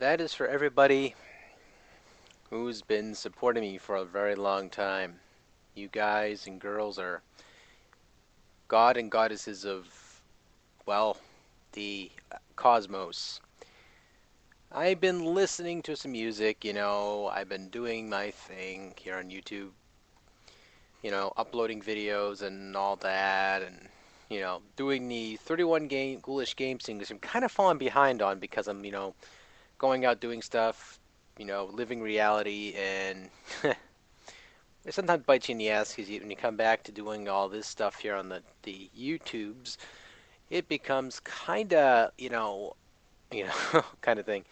That is for everybody who's been supporting me for a very long time. You guys and girls are god and goddesses of, well, the cosmos. I've been listening to some music, I've been doing my thing here on YouTube, uploading videos and all that, and, doing the 31 game ghoulish games thing, which I'm kind of falling behind on because I'm, going out doing stuff, living reality, and it sometimes bites you in the ass because when you come back to doing all this stuff here on the YouTubes, it becomes kind of, kind of thing.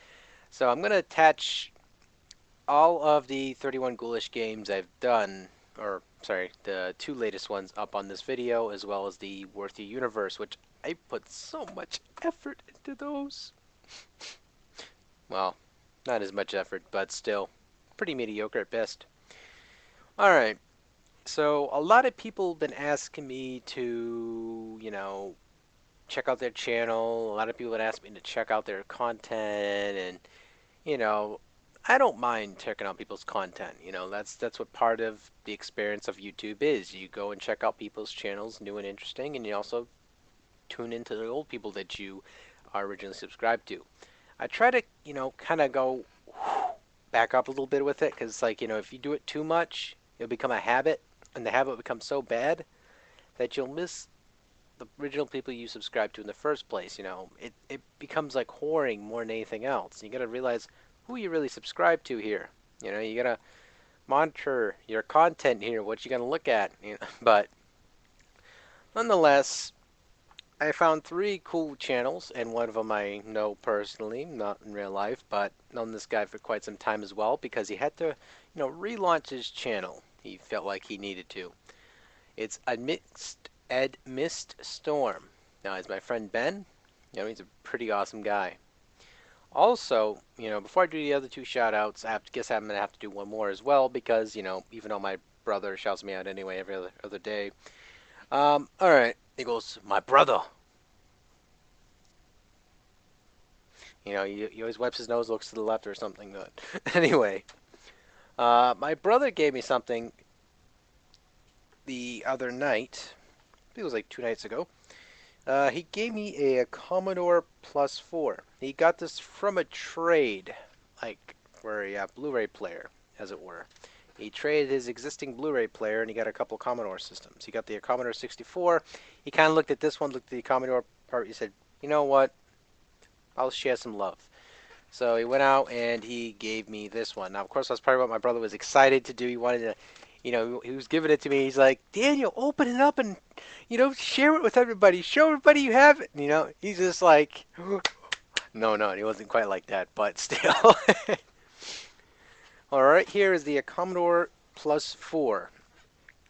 So I'm going to attach all of the 31 ghoulish games I've done, or sorry, the two latest ones up on this video, as well as the Worthy Universe, which I put so much effort into those. Well, not as much effort, but still pretty mediocre at best. Alright, so a lot of people have been asking me to, check out their channel. A lot of people have asked me to check out their content, and, I don't mind checking out people's content. That's what part of the experience of YouTube is. You go and check out people's channels, new and interesting, and you also tune into the old people that you are originally subscribed to. I try to, kind of go back up a little bit with it, because, if you do it too much, it'll become a habit, and the habit becomes so bad that you'll miss the original people you subscribe to in the first place. It becomes like whoring more than anything else. You got to realize who you really subscribe to here. You got to monitor your content here, what you're going to look at. But nonetheless, I found three cool channels, and one of them I know personally, not in real life, but known this guy for quite some time as well, because he had to, relaunch his channel. He felt like he needed to. It's AmidstStorm. Now, he's my friend Ben. He's a pretty awesome guy. Also, before I do the other two shout-outs, guess I'm going to have to do one more as well, because, even though my brother shouts me out anyway every other day. Alright, he goes, my brother. He always wipes his nose, looks to the left or something. But anyway, my brother gave me something the other night. I think it was like 2 nights ago. He gave me a Commodore Plus 4. He got this from a trade, like for a Blu-ray player, as it were. He traded his existing Blu-ray player, and he got a couple Commodore systems. He got the Commodore 64. He kind of looked at this one, looked at the Commodore part. He said, you know what? I'll share some love. So he went out and he gave me this one. Now, of course, that's probably what my brother was excited to do. He wanted to, he was giving it to me. He's like, Daniel, open it up and, share it with everybody. Show everybody you have it. He's just like, no, he wasn't quite like that, but still. All right, here is the Commodore Plus 4.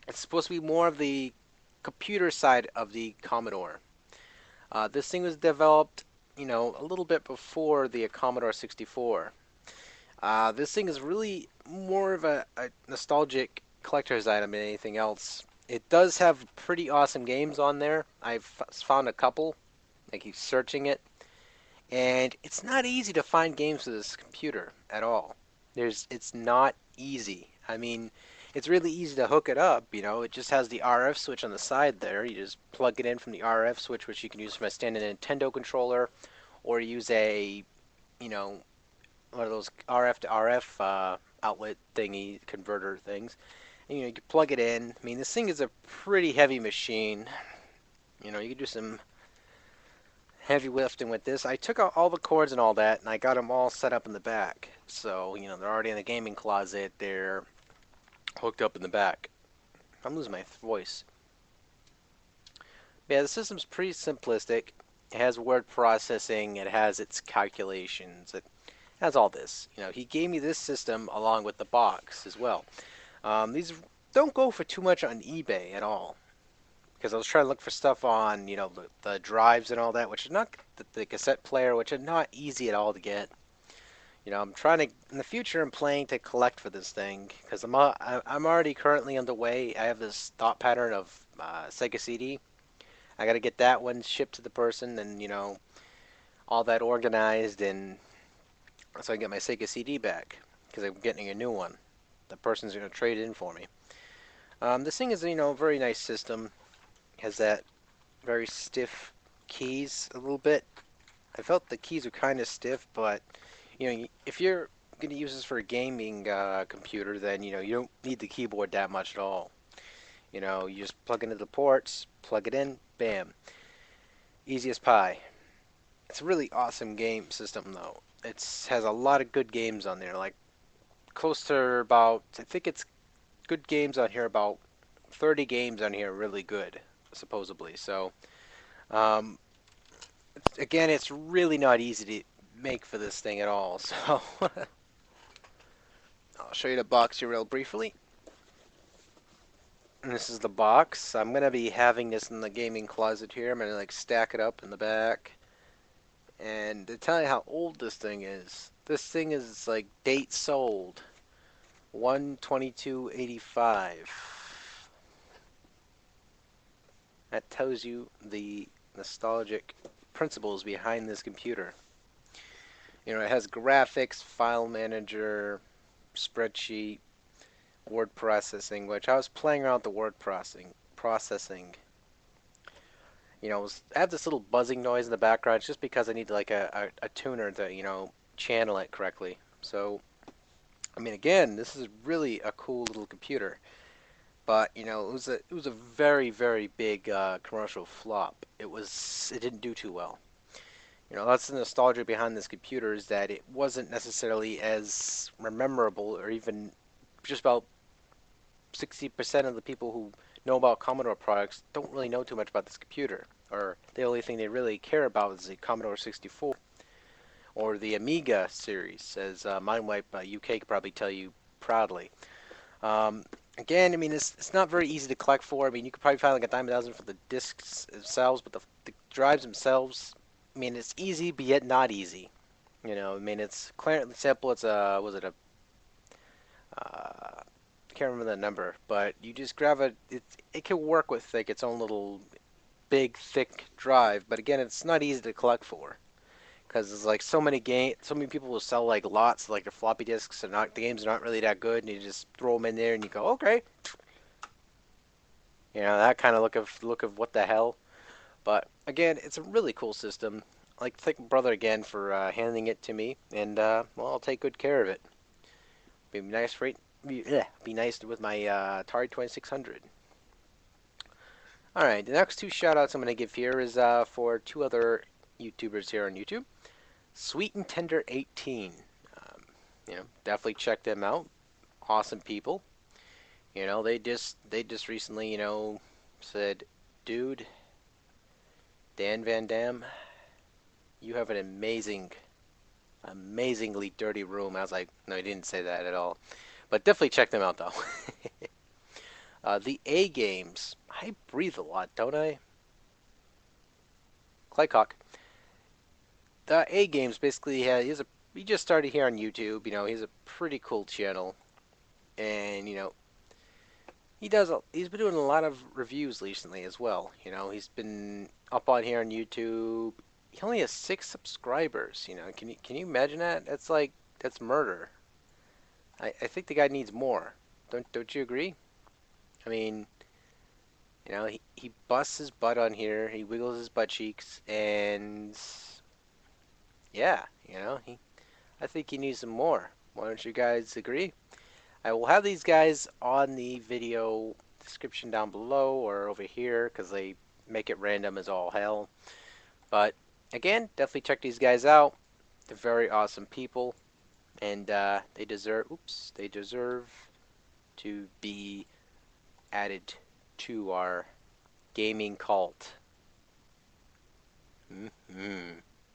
It's supposed to be more of the computer side of the Commodore. This thing was developed, a little bit before the Commodore 64. This thing is really more of a nostalgic collector's item than anything else. It does have pretty awesome games on there. I've found a couple. I keep searching it. And it's not easy to find games for this computer at all. It's not easy. I mean, it's really easy to hook it up, it just has the RF switch on the side there. You just plug it in from the RF switch, which you can use from a standard Nintendo controller, or use a, one of those RF to RF outlet thingy converter things. And, you can plug it in. I mean, this thing is a pretty heavy machine. You can do some heavy lifting with this. I took out all the cords and all that, and I got them all set up in the back. So, they're already in the gaming closet. They're hooked up in the back. I'm losing my voice. Yeah, the system's pretty simplistic. It has word processing. It has its calculations. It has all this. He gave me this system along with the box as well. These don't go for too much on eBay at all, because I was trying to look for stuff on, the drives and all that, which is not the cassette player, which are not easy at all to get. I'm trying to, in the future, I'm planning to collect for this thing, because I'm already currently underway. I have this thought pattern of Sega CD. I got to get that one shipped to the person, and all that organized, and so I can get my Sega CD back because I'm getting a new one. The person's going to trade it in for me. This thing is, a very nice system. Has that very stiff keys a little bit. I felt the keys were kind of stiff, but if you're going to use this for a gaming computer, then you don't need the keyboard that much at all. You just plug into the ports, plug it in, bam, easy as pie. It's a really awesome game system though. It has a lot of good games on there, like close to about, I think it's good games on here, about 30 games on here, really good, supposedly. So, um, again, it's really not easy to make for this thing at all. So, I'll show you the box here real briefly. And this is the box. I'm gonna be having this in the gaming closet here. I'm gonna like stack it up in the back. And to tell you how old this thing is like date sold 1/22/85. That tells you the nostalgic principles behind this computer. It has graphics, file manager, spreadsheet, word processing, which I was playing around with the word processing. I have this little buzzing noise in the background. It's just because I need like a tuner to, channel it correctly. So, I mean, again, this is really a cool little computer. But it was a very very big commercial flop. It didn't do too well. That's the nostalgia behind this computer, is that it wasn't necessarily as memorable, or even just about 60% of the people who know about Commodore products don't really know too much about this computer, or the only thing they really care about is the Commodore 64 or the Amiga series, as MindWipe UK could probably tell you proudly. Again, I mean, it's not very easy to collect for. I mean, you could probably find like a dime a dozen for the discs themselves, but the drives themselves, I mean, it's easy, but yet not easy. I mean, it's clearly simple. It's was it a, I can't remember the number, but you just grab it can work with like its own little big, thick drive, but again, it's not easy to collect for. Because it's like so many people will sell like lots of like their floppy disks, and the games are not really that good, and you just throw them in there, and you go, okay, that kind of look of what the hell. But again, it's a really cool system. I'd like to thank my brother again for handing it to me, and well, I'll take good care of it. Be nice for it. Be nice with my Atari 2600. All right, the next two shoutouts I'm going to give here is for two other YouTubers here on YouTube. Sweet and Tender 18. Definitely check them out. Awesome people. They just recently, said, dude, DanVanDam, you have an amazingly dirty room. I was like, no, he didn't say that at all. But definitely check them out though. TheAGames. I breathe a lot, don't I? Claycock. TheAGames basically he just started here on YouTube. He's a pretty cool channel, and he's been doing a lot of reviews recently as well. He's been up on here on YouTube. He only has 6 subscribers. Can you imagine that? That's murder. I think the guy needs more. Don't you agree? I mean, he busts his butt on here. He wiggles his butt cheeks, and yeah, I think he needs some more. Why don't you guys agree? I will have these guys on the video description down below or over here, because they make it random as all hell. But again, definitely check these guys out. They're very awesome people, and they deserve to be added to our gaming cult. Mm-hmm.